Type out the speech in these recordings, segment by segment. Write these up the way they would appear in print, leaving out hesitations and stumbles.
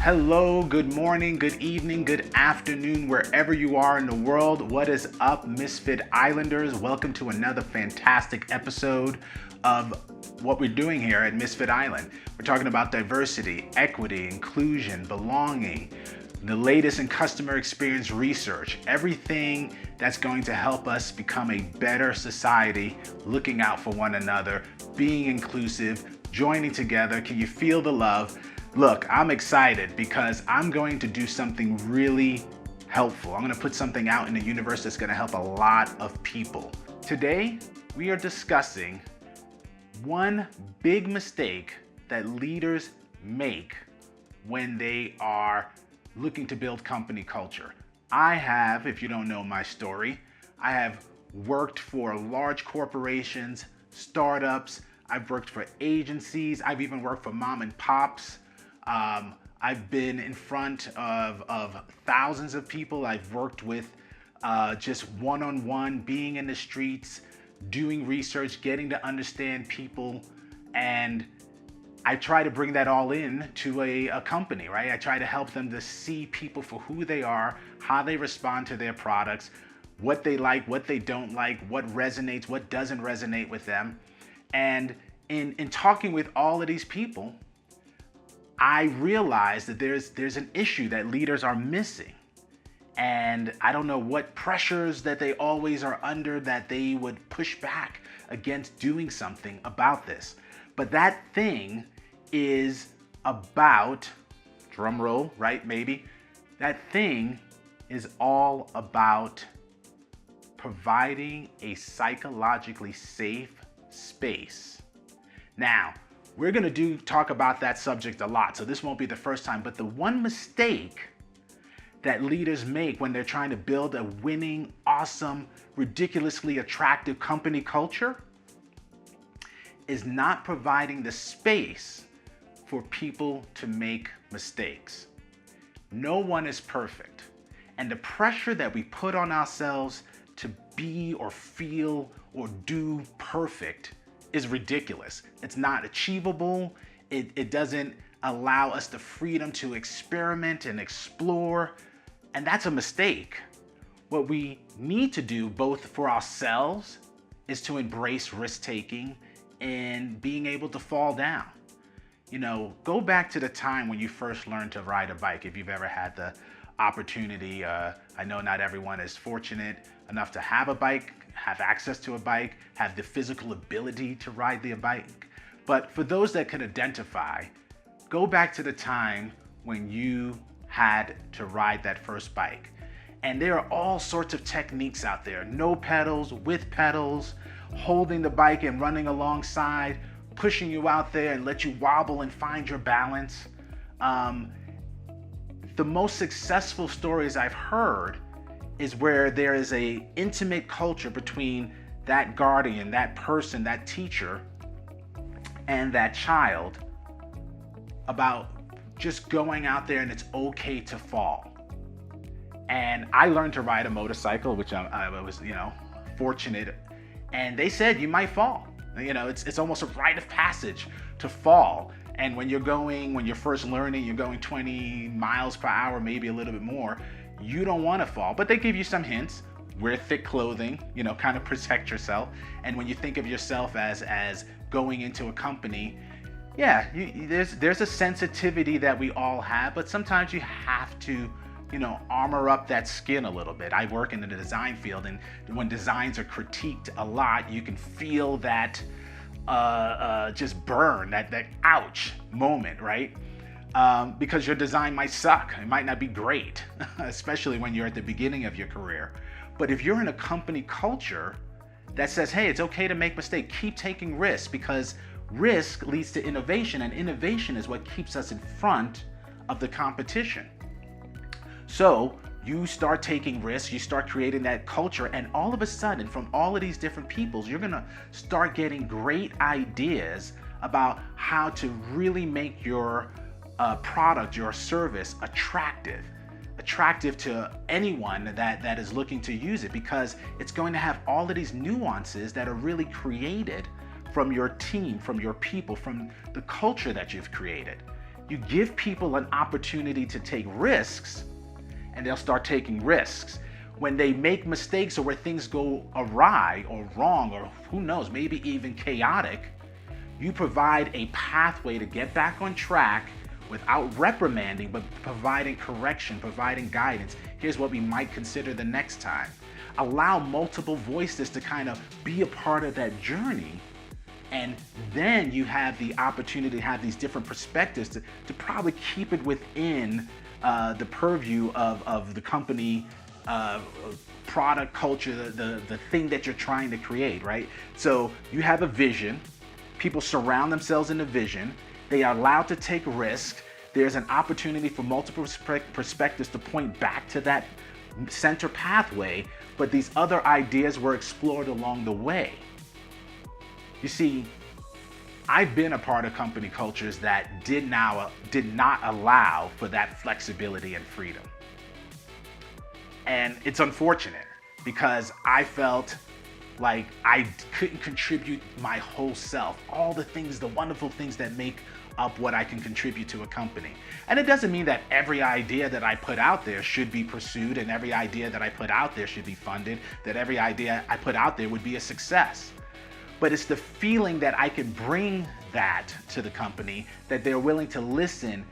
Hello, good morning, good evening, good afternoon, wherever you are in the world. What is up, Misfit Islanders? Welcome to another fantastic episode of what we're doing here at Misfit Island. We're talking about diversity, equity, inclusion, belonging, the latest in customer experience research, everything that's going to help us become a better society, looking out for one another, being inclusive, joining together. Can you feel the love? Look, I'm excited because I'm going to do something really helpful. I'm going to put something out in the universe that's going to help a lot of people. Today, we are discussing one big mistake that leaders make when they are looking to build company culture. I have, if you don't know my story, I have worked for large corporations, startups, I've worked for agencies, I've even worked for mom and pops. I've been in front of thousands of people. I've worked with just one-on-one, being in the streets, doing research, getting to understand people, and I try to bring that all in to a company, right? I try to help them to see people for who they are, how they respond to their products, what they like, what they don't like, what resonates, what doesn't resonate with them. And in talking with all of these people, I realized that there's an issue that leaders are missing. And I don't know what pressures that they always are under that they would push back against doing something about this. But that thing is about, drum roll, right? Maybe. That thing is all about providing a psychologically safe space. Now, we're going to talk about that subject a lot, so this won't be the first time, but the one mistake that leaders make when they're trying to build a winning, awesome, ridiculously attractive company culture is not providing the space for people to make mistakes. No one is perfect, and the pressure that we put on ourselves to be or feel or do perfect is ridiculous. It's not achievable. It doesn't allow us the freedom to experiment and explore, and that's a mistake. What we need to do both for ourselves is to embrace risk-taking and being able to fall down. You know, go back to the time when you first learned to ride a bike, if you've ever had the opportunity. I know not everyone is fortunate enough to have a bike, have access to a bike, have the physical ability to ride the bike. But for those that can identify, go back to the time when you had to ride that first bike. And there are all sorts of techniques out there. No pedals, with pedals, holding the bike and running alongside, pushing you out there and let you wobble and find your balance. The most successful stories I've heard is where there is a intimate culture between that guardian, that person, that teacher, and that child about just going out there and it's okay to fall. And I learned to ride a motorcycle, which I was, fortunate. And they said you might fall. It's almost a rite of passage to fall. And when you're first learning, you're going 20 miles per hour, maybe a little bit more, you don't want to fall, but they give you some hints. Wear thick clothing, kind of protect yourself. And when you think of yourself as going into a company, there's a sensitivity that we all have, but sometimes you have to, armor up that skin a little bit. I work in the design field, and when designs are critiqued a lot, you can feel that just burn, that ouch moment, right? Because your design might suck. It might not be great, especially when you're at the beginning of your career. But if you're in a company culture that says, hey, it's okay to make mistakes, keep taking risks, because risk leads to innovation, and innovation is what keeps us in front of the competition. So you start taking risks, you start creating that culture, and all of a sudden, from all of these different peoples, you're gonna start getting great ideas about how to really make your product, your service attractive to anyone that is looking to use it, because it's going to have all of these nuances that are really created from your team, from your people, from the culture that you've created. You give people an opportunity to take risks, and they'll start taking risks. When they make mistakes or where things go awry or wrong, or who knows, maybe even chaotic, you provide a pathway to get back on track without reprimanding, but providing correction, providing guidance. Here's what we might consider the next time. Allow multiple voices to kind of be a part of that journey. And then you have the opportunity to have these different perspectives to probably keep it within the purview of the company, product, culture, the thing that you're trying to create, right? So you have a vision. People surround themselves in a vision. They are allowed to take risks. There's an opportunity for multiple perspectives to point back to that center pathway, but these other ideas were explored along the way. You see, I've been a part of company cultures that did not allow for that flexibility and freedom. And it's unfortunate because I felt like I couldn't contribute my whole self, all the things, the wonderful things that make up what I can contribute to a company. And it doesn't mean that every idea that I put out there should be pursued, and every idea that I put out there should be funded, that every idea I put out there would be a success. But it's the feeling that I can bring that to the company, that they're willing to listen,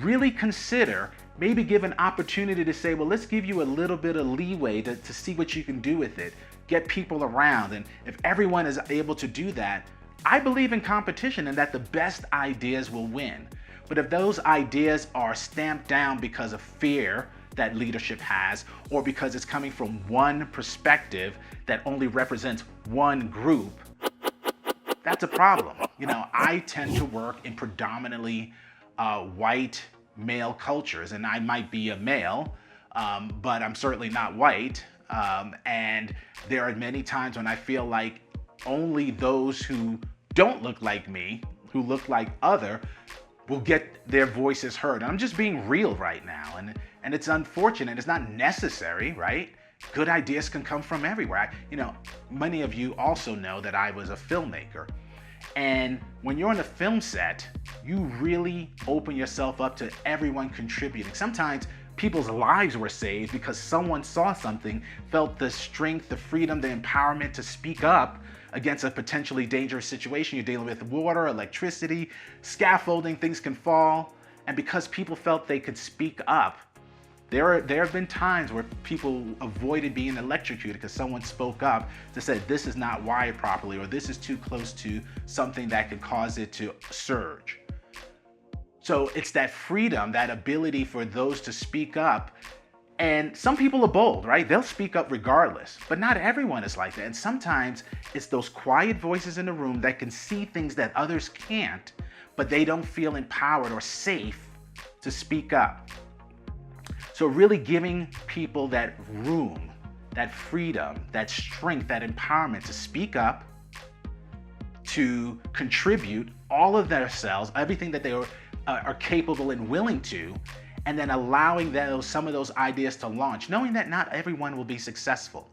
really consider, maybe give an opportunity to say, well, let's give you a little bit of leeway to see what you can do with it, get people around. And if everyone is able to do that, I believe in competition and that the best ideas will win. But if those ideas are stamped down because of fear that leadership has, or because it's coming from one perspective that only represents one group, that's a problem. You know, I tend to work in predominantly white male cultures, and I might be a male, but I'm certainly not white. And there are many times when I feel like only those who don't look like me, who look like other, will get their voices heard. And I'm just being real right now. And it's unfortunate. It's not necessary, right? Good ideas can come from everywhere. Many of you also know that I was a filmmaker. And when you're on a film set, you really open yourself up to everyone contributing. Sometimes people's lives were saved because someone saw something, felt the strength, the freedom, the empowerment to speak up against a potentially dangerous situation. You're dealing with water, electricity, scaffolding, things can fall. And because people felt they could speak up, there have been times where people avoided being electrocuted because someone spoke up to say, this is not wired properly, or this is too close to something that could cause it to surge. So it's that freedom, that ability for those to speak up. And some people are bold, right? They'll speak up regardless, but not everyone is like that. And sometimes it's those quiet voices in the room that can see things that others can't, but they don't feel empowered or safe to speak up. So really giving people that room, that freedom, that strength, that empowerment to speak up, to contribute all of themselves, everything that they are capable and willing to, and then allowing some of those ideas to launch, knowing that not everyone will be successful.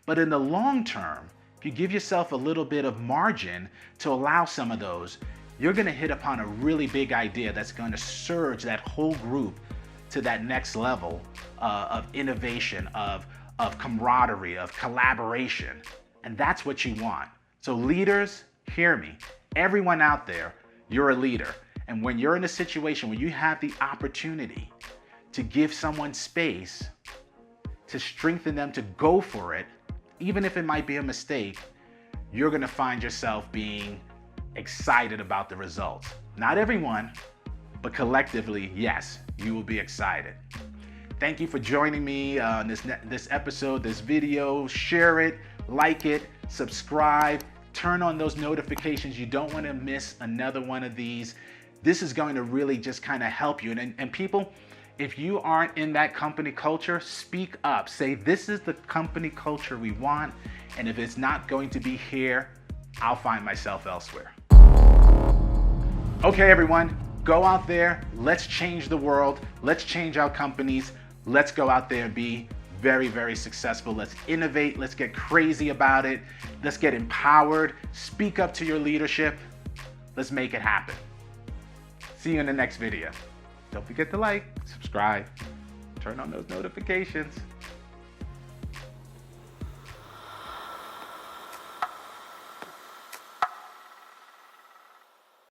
But in the long term, if you give yourself a little bit of margin to allow some of those, you're gonna hit upon a really big idea that's gonna surge that whole group to that next level of innovation, of camaraderie, of collaboration. And that's what you want. So leaders, hear me. Everyone out there, you're a leader. And when you're in a situation where you have the opportunity to give someone space, to strengthen them to go for it, even if it might be a mistake, you're gonna find yourself being excited about the results. Not everyone, but collectively, yes, you will be excited. Thank you for joining me on this episode, this video. Share it, like it, subscribe, turn on those notifications. You don't want to miss another one of these. This is going to really just kind of help you. And people, if you aren't in that company culture, speak up. Say, this is the company culture we want. And if it's not going to be here, I'll find myself elsewhere. Okay, everyone, go out there. Let's change the world. Let's change our companies. Let's go out there and be very, very successful. Let's innovate. Let's get crazy about it. Let's get empowered. Speak up to your leadership. Let's make it happen. See you in the next video. Don't forget to like, subscribe, turn on those notifications.